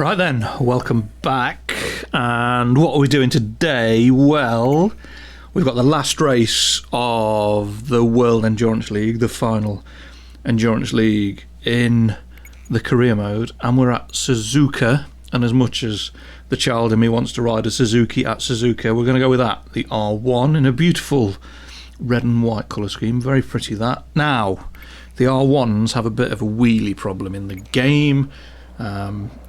Right then, welcome back. And what are we doing today? Well, we've got the last race of the World Endurance League, the final Endurance League in the career mode, and we're at Suzuka. And as much as the child in me wants to ride a Suzuki at Suzuka, we're going to go with that, the R1, in a beautiful red and white colour scheme. Very pretty, that. Now, the R1s have a bit of a wheelie problem in the game.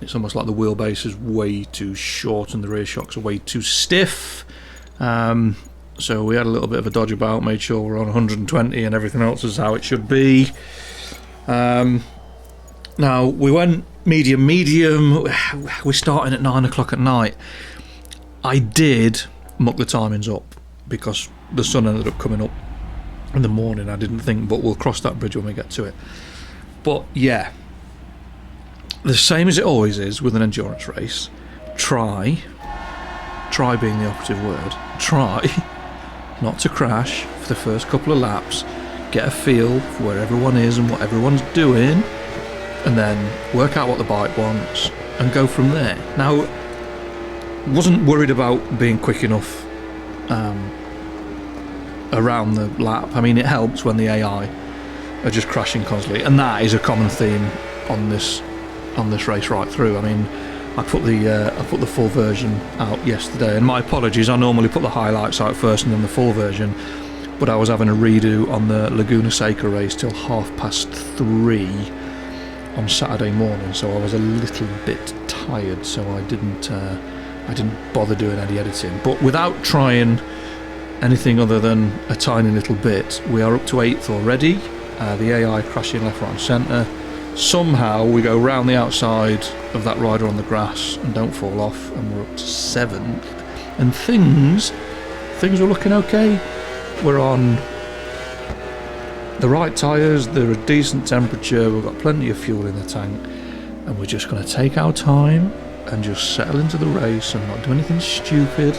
It's almost like the wheelbase is way too short and the rear shocks are way too stiff. So we had a little bit of a dodge about, made sure we're on 120 and everything else is how it should be. Now we went medium. We're starting at 9 o'clock at night. I did muck the timings up because the sun ended up coming up in the morning. I didn't think, but we'll cross that bridge when we get to it. But yeah, the same as it always is with an endurance race. Try being the operative word, try not to crash for the first couple of laps, get a feel for where everyone is and what everyone's doing, and then work out what the bike wants and go from there. Now, wasn't worried about being quick enough around the lap. I mean, it helps when the AI are just crashing constantly, and that is a common theme on this race right through. I mean, I put the full version out yesterday, and my apologies, I normally put the highlights out first and then the full version, but I was having a redo on the Laguna race till 3:30 on Saturday morning, so I was a little bit tired, so I didn't bother doing any editing. But without trying anything other than a tiny little bit, we are up to 8th already. The AI crashing left, right and centre. Somehow we go round the outside of that rider on the grass and don't fall off, and we're up to 7th. And things are looking okay. We're on the right tyres, they're a decent temperature, we've got plenty of fuel in the tank, and we're just going to take our time and just settle into the race and not do anything stupid.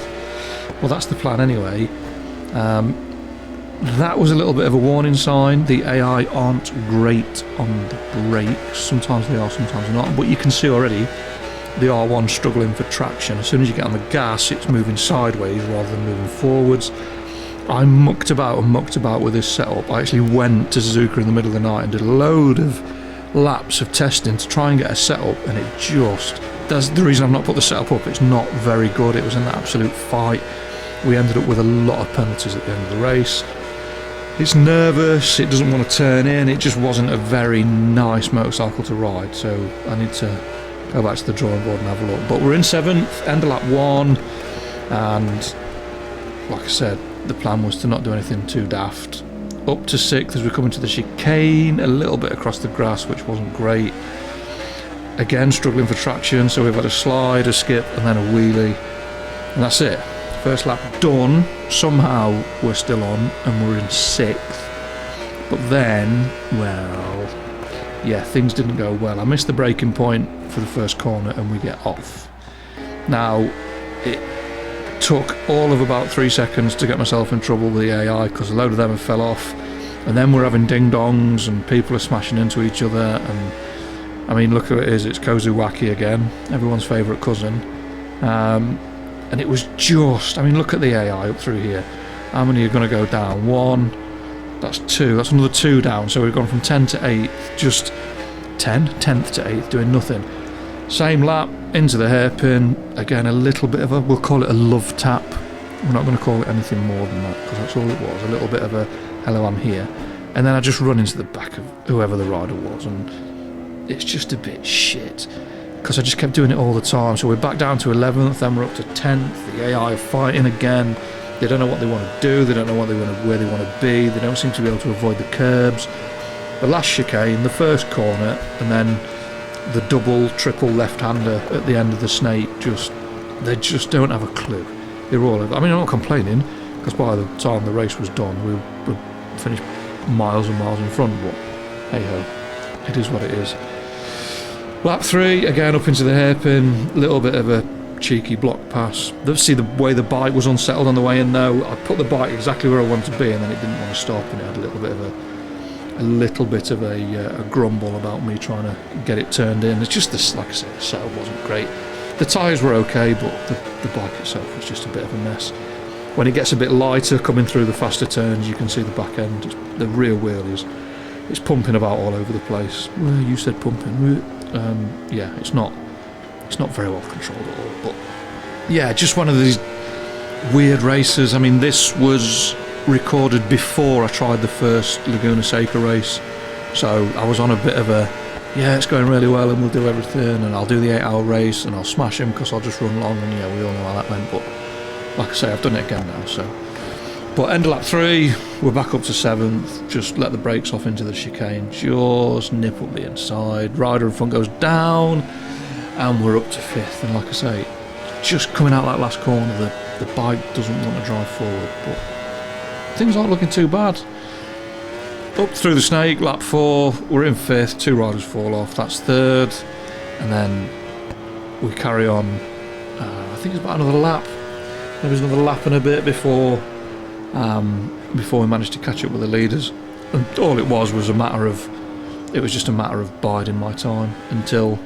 Well, that's the plan anyway. That was a little bit of a warning sign. The AI aren't great on the brakes. Sometimes they are, sometimes not. But you can see already the R1 struggling for traction. As soon as you get on the gas, it's moving sideways rather than moving forwards. I mucked about with this setup. I actually went to Suzuka in the middle of the night and did a load of laps of testing to try and get a setup, and it just... That's the reason I've not put the setup up. It's not very good. It was an absolute fight. We ended up with a lot of penalties at the end of the race. It's nervous, it doesn't want to turn in, it just wasn't a very nice motorcycle to ride, so I need to go back to the drawing board and have a look. But we're in 7th, end of lap 1, and like I said, the plan was to not do anything too daft. Up to 6th as we're coming to the chicane, a little bit across the grass, which wasn't great. Again, struggling for traction, so we've had a slide, a skip, and then a wheelie, and that's it. First lap done. Somehow we're still on and we're in 6th, but then, well, yeah, things didn't go well. I missed the braking point for the first corner and we get off. Now, it took all of about 3 seconds to get myself in trouble with the AI because a load of them have fell off, and then we're having ding-dongs and people are smashing into each other, and I mean, look who it is, it's Kozuwaki again, everyone's favourite cousin. And it was just, I mean, look at the AI up through here. How many are going to go down? 1, that's 2, that's another 2 down. So we've gone from 10 to 8th, just 10th to 8th, doing nothing. Same lap, into the hairpin. Again, a little bit of a, we'll call it a love tap. We're not going to call it anything more than that, because that's all it was, a little bit of a, hello, I'm here. And then I just run into the back of whoever the rider was, and it's just a bit shit. Because I just kept doing it all the time. So we're back down to 11th, then we're up to 10th. The AI are fighting again. They don't know what they want to do. They don't know where they want to be. They don't seem to be able to avoid the curbs. The last chicane, the first corner, and then the double, triple left-hander at the end of the snake. They just don't have a clue. They're all. I mean, I'm not complaining, because by the time the race was done, we were finished miles and miles in front. But hey ho, it is what it is. Lap 3, again up into the hairpin, little bit of a cheeky block pass. See the way the bike was unsettled on the way in though, I put the bike exactly where I wanted to be and then it didn't want to stop and it had a little bit of a little bit of a grumble about me trying to get it turned in. It's just this, like I said, the setup wasn't great. The tyres were okay, but the bike itself was just a bit of a mess. When it gets a bit lighter coming through the faster turns, you can see the back end. The rear wheel it's pumping about all over the place. Well, you said pumping. Yeah, it's not very well controlled at all. But yeah, just one of these weird races. I mean, this was recorded before I tried the first Laguna Seca race, so I was on a bit of a, yeah, it's going really well and we'll do everything and I'll do the 8-hour race and I'll smash him because I'll just run long, and yeah, we all know how that went. But like I say, I've done it again now. So, but end of lap 3, we're back up to 7th, just let the brakes off into the chicane, just nip up the inside, rider in front goes down, and we're up to 5th. And like I say, just coming out that last corner, the bike doesn't want to drive forward, but things aren't looking too bad. Up through the snake, lap 4, we're in 5th, 2 riders fall off, that's 3rd, and then we carry on. I think it's about another lap. There was another lap and a bit before we managed to catch up with the leaders. And all it was just a matter of biding my time until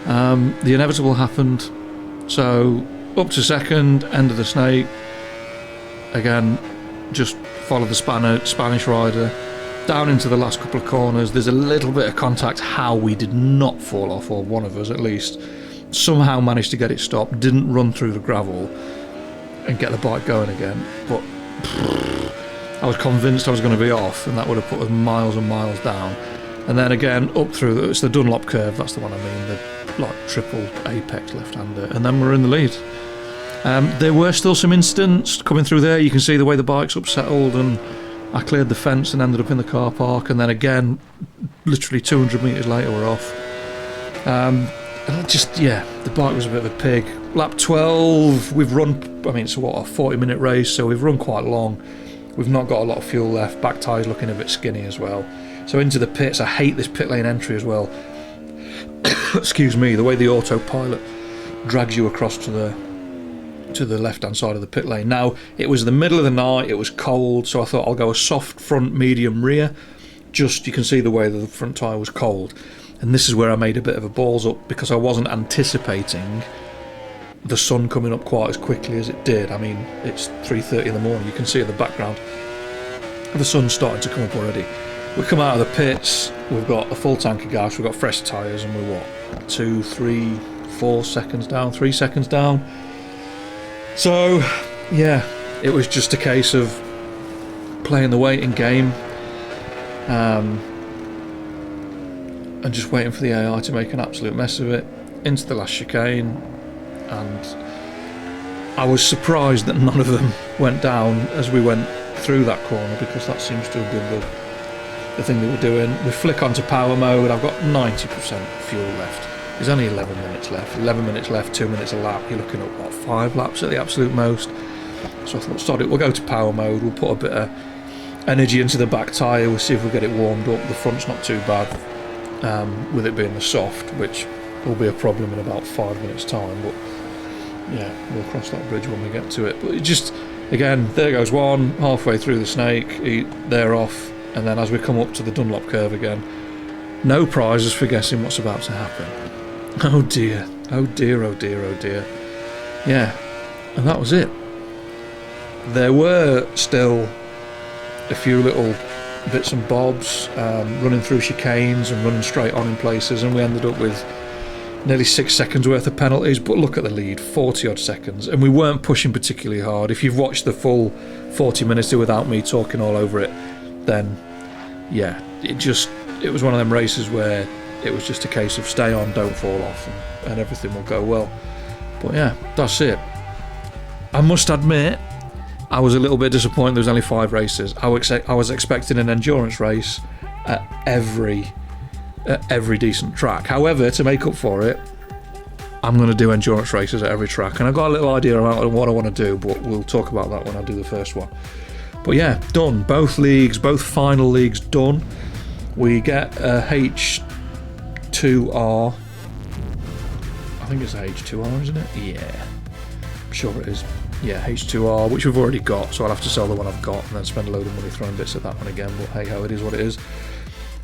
the inevitable happened. So up to 2nd, end of the snake. Again, just follow the Spanish rider down into the last couple of corners. There's a little bit of contact. How we did not fall off, or one of us at least, somehow managed to get it stopped, didn't run through the gravel and get the bike going again. But I was convinced I was going to be off, and that would have put us miles and miles down. And then again up through it's the Dunlop curve, that's the one I mean, the like triple apex left-hander, and then we're in the lead. There were still some incidents coming through there. You can see the way the bike's upsettled, and I cleared the fence and ended up in the car park, and then again literally 200 metres later we're off. The bike was a bit of a pig. Lap 12, we've run, I mean, it's a 40-minute race, so we've run quite long. We've not got a lot of fuel left, back tyre's looking a bit skinny as well. So into the pits. I hate this pit lane entry as well. Excuse me, the way the autopilot drags you across to the left-hand side of the pit lane. Now, it was the middle of the night, it was cold, so I thought I'll go a soft front, medium rear. Just, you can see the way that the front tyre was cold. And this is where I made a bit of a balls up, because I wasn't anticipating the sun coming up quite as quickly as it did. I mean, it's 3:30 in the morning, you can see in the background the sun's starting to come up already. We come out of the pits, we've got a full tank of gas, we've got fresh tyres, and we're 2, 3, 4 seconds down, 3 seconds down. So yeah, it was just a case of playing the waiting game, and just waiting for the AI to make an absolute mess of it into the last chicane. And I was surprised that none of them went down as we went through that corner, because that seems to have been the thing they were doing. We flick onto power mode. I've got 90% fuel left. There's only 11 minutes left. 11 minutes left, 2 minutes a lap. You're looking at 5 laps at the absolute most. So I thought, sod it, we'll go to power mode. We'll put a bit of energy into the back tyre. We'll see if we get it warmed up. The front's not too bad, with it being the soft, which will be a problem in about 5 minutes time. But yeah, we'll cross that bridge when we get to it. But it just, again, there goes one, halfway through the snake, they're off, and then as we come up to the Dunlop curve again, no prizes for guessing what's about to happen. Oh dear, oh dear, oh dear, oh dear. Yeah, and that was it. There were still a few little bits and bobs, running through chicanes and running straight on in places, and we ended up with nearly 6 seconds worth of penalties. But look at the lead, 40 odd seconds, and we weren't pushing particularly hard. If you've watched the full 40 minutes without me talking all over it, then yeah, it was one of them races where it was just a case of stay on, don't fall off, and everything will go well. But yeah, that's it. I must admit, I was a little bit disappointed there was only 5 races. I was expecting an endurance race at every decent track. However, to make up for it, I'm going to do endurance races at every track, and I've got a little idea about what I want to do, but we'll talk about that when I do the first one. But yeah, done. Both leagues, both final leagues done. We get a H2R. I think it's a H2R, isn't it? Yeah, I'm sure it is. Yeah, H2R, which we've already got, so I'll have to sell the one I've got and then spend a load of money throwing bits at that one again, but hey ho, it is what it is.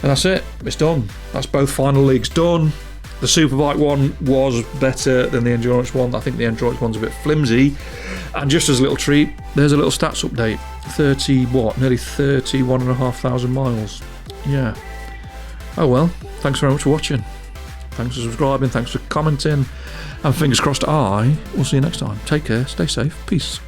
And that's it, it's done. That's both final leagues done. The Superbike one was better than the Endurance one. I think the Endurance one's a bit flimsy. And just as a little treat, there's a little stats update. Nearly 31,500 miles. Yeah. Oh well, thanks very much for watching. Thanks for subscribing, thanks for commenting. And fingers crossed, I will see you next time. Take care, stay safe, peace.